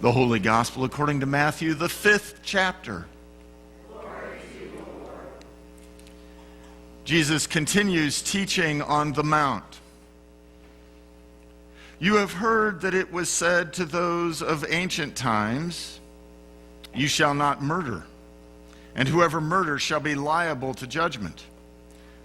The Holy Gospel according to Matthew, the 5th chapter. Glory to you, Lord. Jesus continues teaching on the Mount. You have heard that it was said to those of ancient times, "You shall not murder, and whoever murders shall be liable to judgment."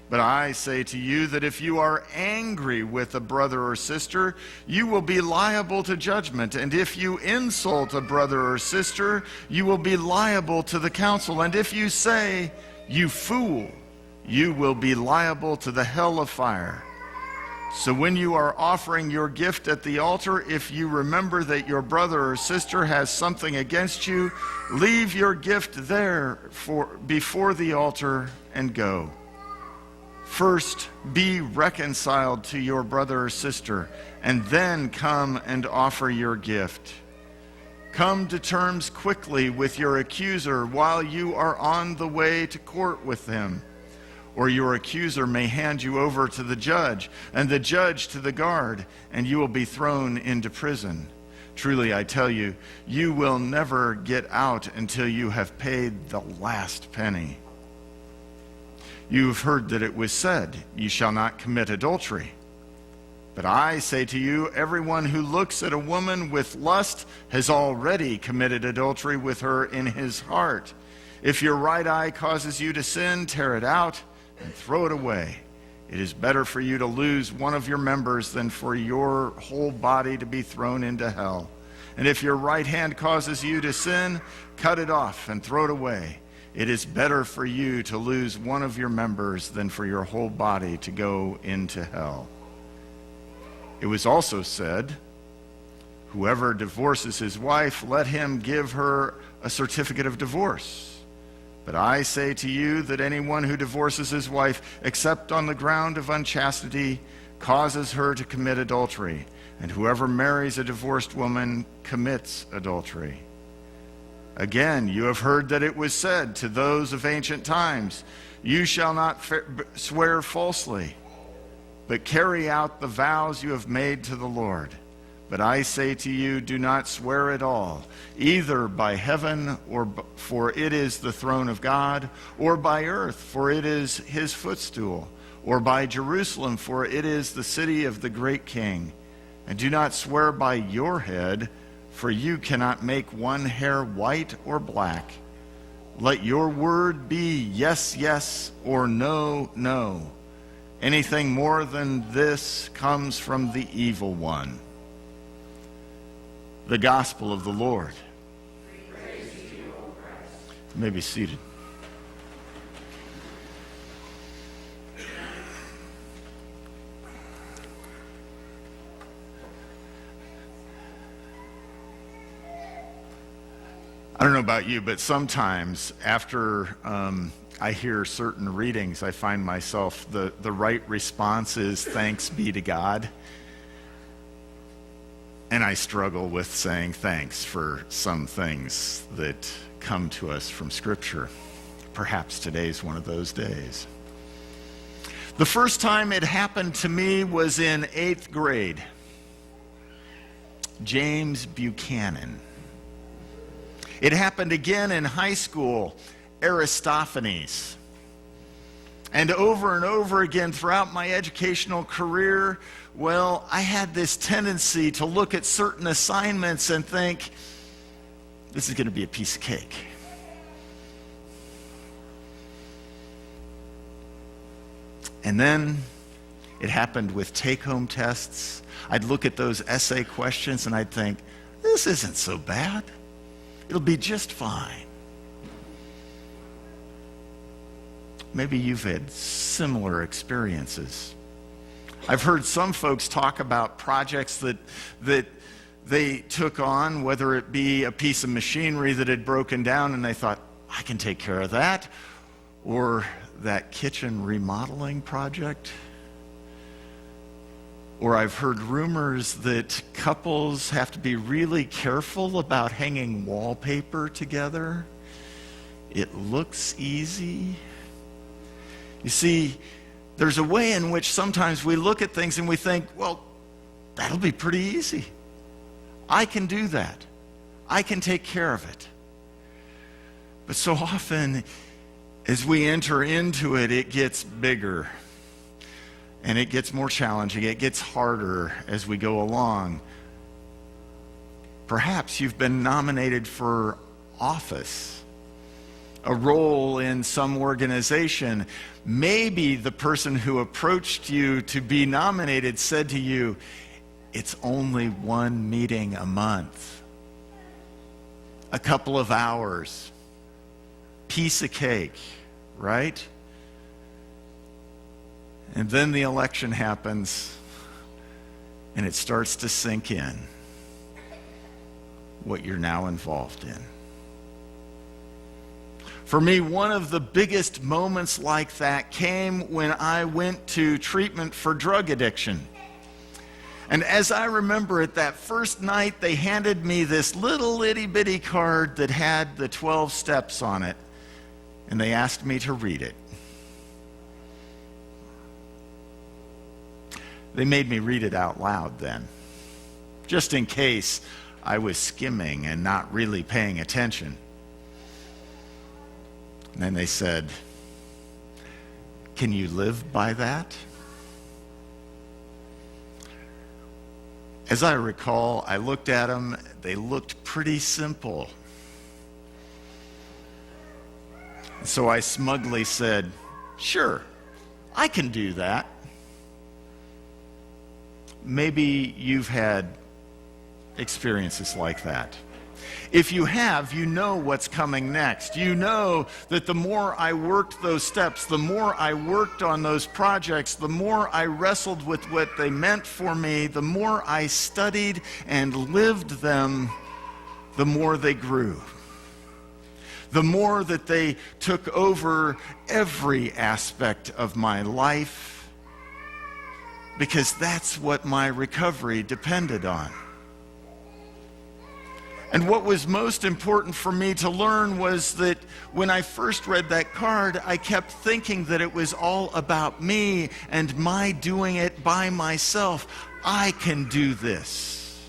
But I say to you that if you are angry with a brother or sister, you will be liable to judgment. And if you insult a brother or sister, you will be liable to the council. And if you say, "You fool," you will be liable to the hell of fire. So when you are offering your gift at the altar, if you remember that your brother or sister has something against you, leave your gift there before the altar and go. First, be reconciled to your brother or sister, and then come and offer your gift. Come to terms quickly with your accuser while you are on the way to court with him, or your accuser may hand you over to the judge, and the judge to the guard, and you will be thrown into prison. Truly, I tell you, you will never get out until you have paid the last penny. You've heard that it was said, "You shall not commit adultery." But I say to you, everyone who looks at a woman with lust has already committed adultery with her in his heart. If your right eye causes you to sin, tear it out and throw it away. It is better for you to lose one of your members than for your whole body to be thrown into hell. And if your right hand causes you to sin, cut it off and throw it away. It is better for you to lose one of your members than for your whole body to go into hell. It was also said, "Whoever divorces his wife, let him give her a certificate of divorce." But I say to you that anyone who divorces his wife, except on the ground of unchastity, causes her to commit adultery. And whoever marries a divorced woman commits adultery. Again, you have heard that it was said to those of ancient times, "You shall not swear falsely, but carry out the vows you have made to the Lord." But I say to you, do not swear at all, either by heaven, for it is the throne of God, or by earth, for it is his footstool, or by Jerusalem, for it is the city of the great King. And do not swear by your head, for you cannot make one hair white or black. Let your word be yes, yes, or no, no. Anything more than this comes from the evil one. The gospel of the Lord. Praise to you, O Christ. You may be seated. I don't know about you, but sometimes after I hear certain readings, I find myself, the right response is thanks be to God. And I struggle with saying thanks for some things that come to us from Scripture. Perhaps today's one of those days. The first time it happened to me was in 8th grade. James Buchanan. It happened again in high school, Aristophanes. And over again throughout my educational career, well, I had this tendency to look at certain assignments and think, this is going to be a piece of cake. And then it happened with take-home tests. I'd look at those essay questions and I'd think, this isn't so bad. It'll be just fine. Maybe you've had similar experiences. I've heard some folks talk about projects that they took on, whether it be a piece of machinery that had broken down and they thought, I can take care of that, or that kitchen remodeling project. Or I've heard rumors that couples have to be really careful about hanging wallpaper together. It looks easy. You see, there's a way in which sometimes we look at things and we think, well, that'll be pretty easy. I can do that. I can take care of it. But so often, as we enter into it, it gets bigger. And it gets more challenging. It gets harder as we go along. Perhaps you've been nominated for office, a role in some organization. Maybe the person who approached you to be nominated said to you, it's only one meeting a month, a couple of hours, piece of cake, right? And then the election happens, and it starts to sink in what you're now involved in. For me, one of the biggest moments like that came when I went to treatment for drug addiction. And as I remember it, that first night they handed me this little itty bitty card that had the 12 steps on it, and they asked me to read it. They made me read it out loud then, just in case I was skimming and not really paying attention. And then they said, can you live by that? As I recall, I looked at them. They looked pretty simple. So I smugly said, sure, I can do that. Maybe you've had experiences like that. If you have, you know what's coming next. You know that the more I worked those steps, the more I worked on those projects, the more I wrestled with what they meant for me, the more I studied and lived them, the more they grew. The more that they took over every aspect of my life, because that's what my recovery depended on. And what was most important for me to learn was that when I first read that card, I kept thinking that it was all about me and my doing it by myself. I can do this.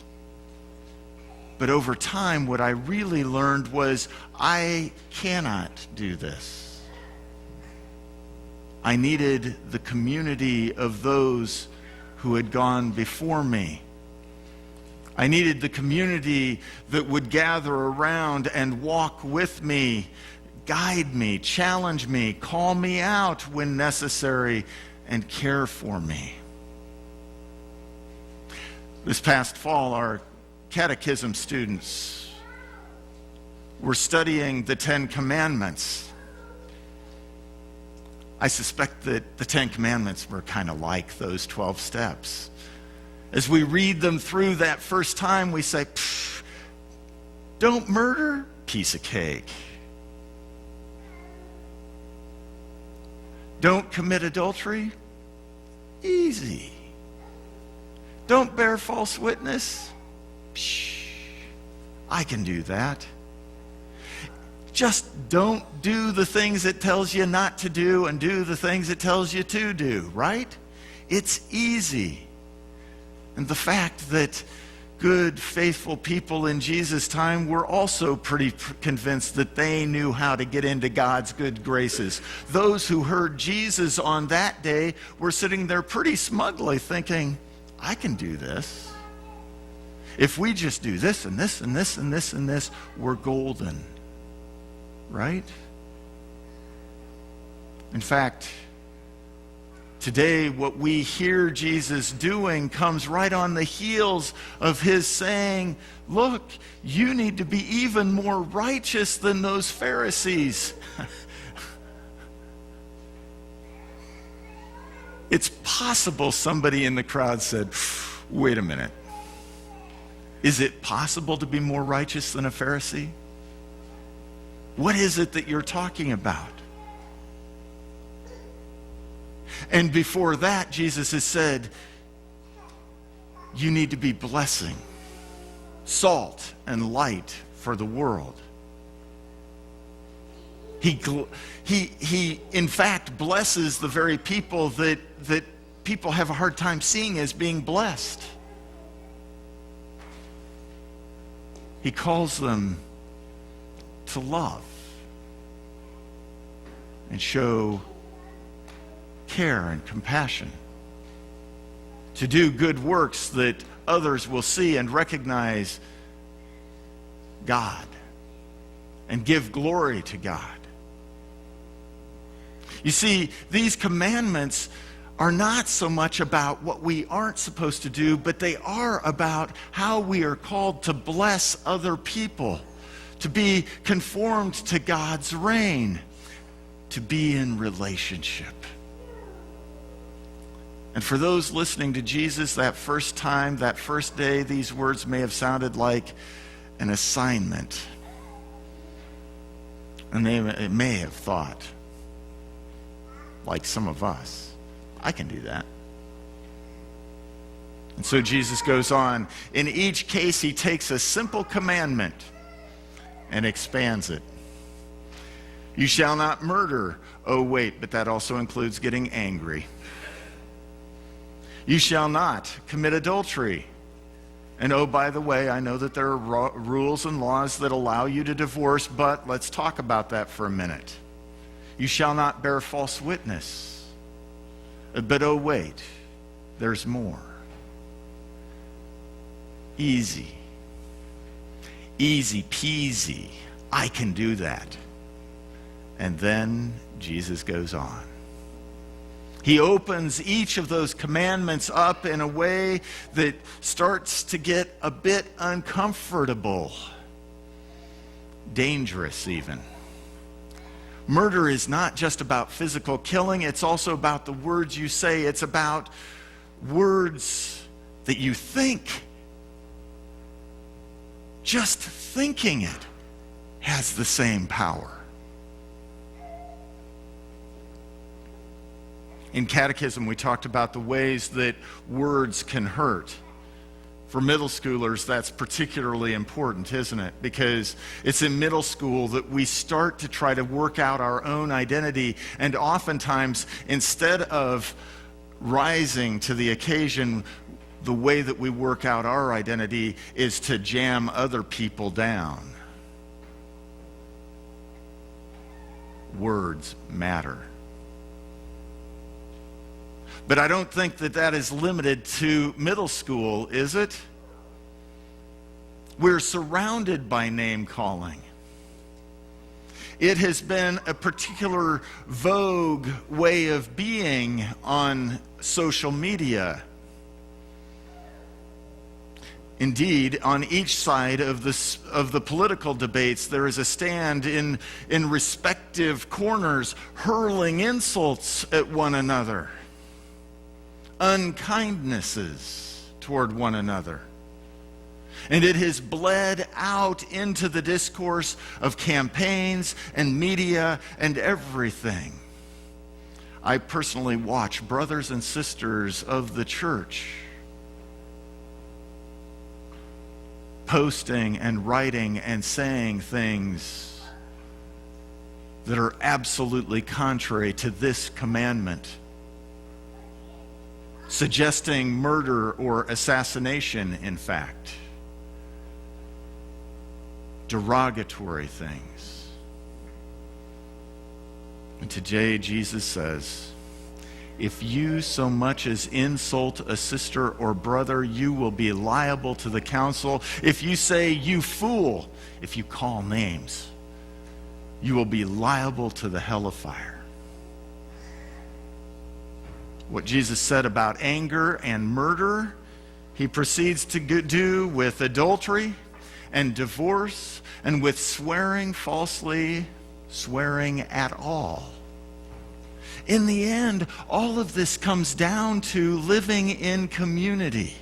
But over time, what I really learned was I cannot do this. I needed the community of those who had gone before me. I needed the community that would gather around and walk with me, guide me, challenge me, call me out when necessary, and care for me. This past fall, our catechism students were studying the 10 Commandments. I suspect that the 10 Commandments were kind of like those 12 steps. As we read them through that first time, we say, don't murder, piece of cake. Don't commit adultery, easy. Don't bear false witness, I can do that. Just don't do the things it tells you not to do and do the things it tells you to do, right? It's easy. And the fact that good, faithful people in Jesus' time were also pretty convinced that they knew how to get into God's good graces. Those who heard Jesus on that day were sitting there pretty smugly thinking, I can do this. If we just do this and this and this and this and this, we're golden. Right? In fact, today what we hear Jesus doing comes right on the heels of his saying, look, you need to be even more righteous than those Pharisees. It's possible somebody in the crowd said, wait a minute. Is it possible to be more righteous than a Pharisee? What is it that you're talking about? And before that, Jesus has said, you need to be blessing, salt and light for the world. He in fact blesses the very people that people have a hard time seeing as being blessed. He calls them to love and show care and compassion, to do good works that others will see and recognize God and give glory to God. You see, these commandments are not so much about what we aren't supposed to do, but they are about how we are called to bless other people, to be conformed to God's reign, to be in relationship. And for those listening to Jesus that first time, that first day, these words may have sounded like an assignment. And they may have thought, like some of us, I can do that. And so Jesus goes on. In each case, he takes a simple commandment and expands it. You shall not murder. Oh, wait, but that also includes getting angry. You shall not commit adultery. And oh, by the way, I know that there are rules and laws that allow you to divorce, but let's talk about that for a minute. You shall not bear false witness. But oh, wait, there's more. Easy. Easy peasy. I can do that. And then Jesus goes on. He opens each of those commandments up in a way that starts to get a bit uncomfortable, dangerous even. Murder is not just about physical killing, it's also about the words you say. It's about words that you think. Just thinking it has the same power. In catechism, we talked about the ways that words can hurt. For middle schoolers, that's particularly important, isn't it? Because it's in middle school that we start to try to work out our own identity, and oftentimes, instead of rising to the occasion, the way that we work out our identity is to jam other people down. Words matter. But I don't think that that is limited to middle school, is it? We're surrounded by name calling. It has been a particular vogue way of being on social media. Indeed, on each side of the political debates, there is a stand in respective corners hurling insults at one another, unkindnesses toward one another. And it has bled out into the discourse of campaigns and media and everything. I personally watch brothers and sisters of the church posting and writing and saying things that are absolutely contrary to this commandment, suggesting murder or assassination, in fact, derogatory things. And today Jesus says, if you so much as insult a sister or brother, you will be liable to the council. If you say, you fool, if you call names, you will be liable to the hell of fire. What Jesus said about anger and murder, he proceeds to do with adultery and divorce and with swearing falsely, swearing at all. In the end, all of this comes down to living in community.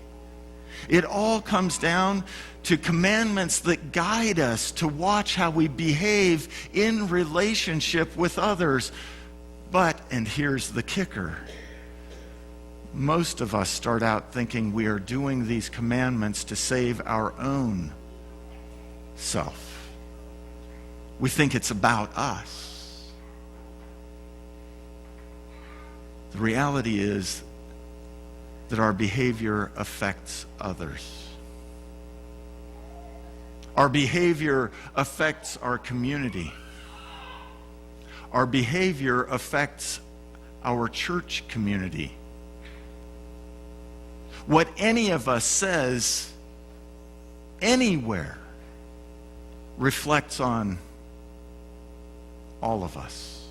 It all comes down to commandments that guide us to watch how we behave in relationship with others. But, and here's the kicker, most of us start out thinking we are doing these commandments to save our own self. We think it's about us. The reality is that our behavior affects others. Our behavior affects our community. Our behavior affects our church community. What any of us says anywhere reflects on all of us.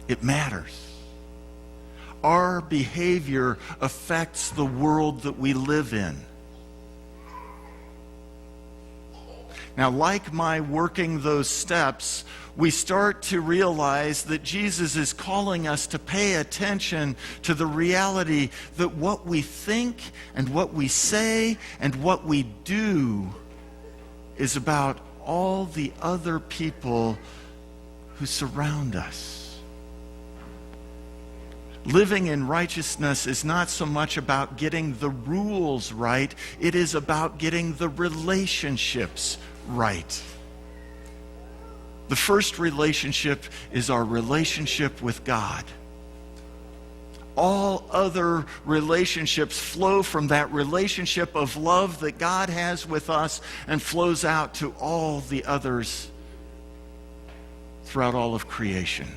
It matters. Our behavior affects the world that we live in. Now, like my working those steps, we start to realize that Jesus is calling us to pay attention to the reality that what we think and what we say and what we do is about all the other people who surround us. Living in righteousness is not so much about getting the rules right, it is about getting the relationships right. The first relationship is our relationship with God. All other relationships flow from that relationship of love that God has with us and flows out to all the others throughout all of creation.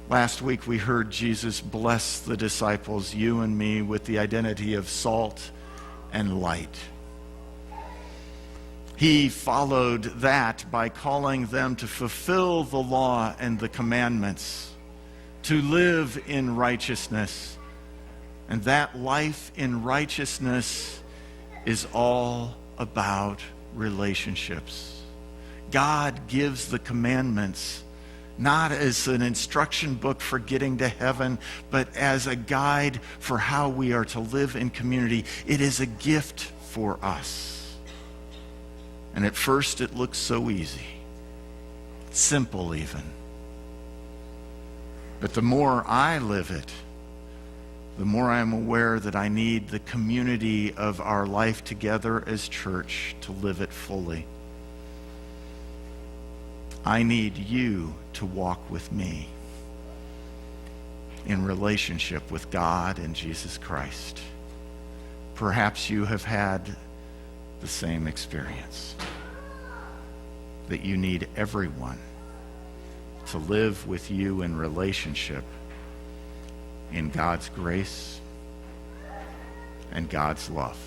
Last week we heard Jesus bless the disciples, you and me, with the identity of salt and light. He followed that by calling them to fulfill the law and the commandments, to live in righteousness. And that life in righteousness is all about relationships. God gives the commandments not as an instruction book for getting to heaven, but as a guide for how we are to live in community. It is a gift for us. And at first it looks so easy, simple even. But the more I live it, the more I am aware that I need the community of our life together as church to live it fully. I need you to walk with me in relationship with God and Jesus Christ. Perhaps you have had the same experience, that you need everyone to live with you in relationship in God's grace and God's love.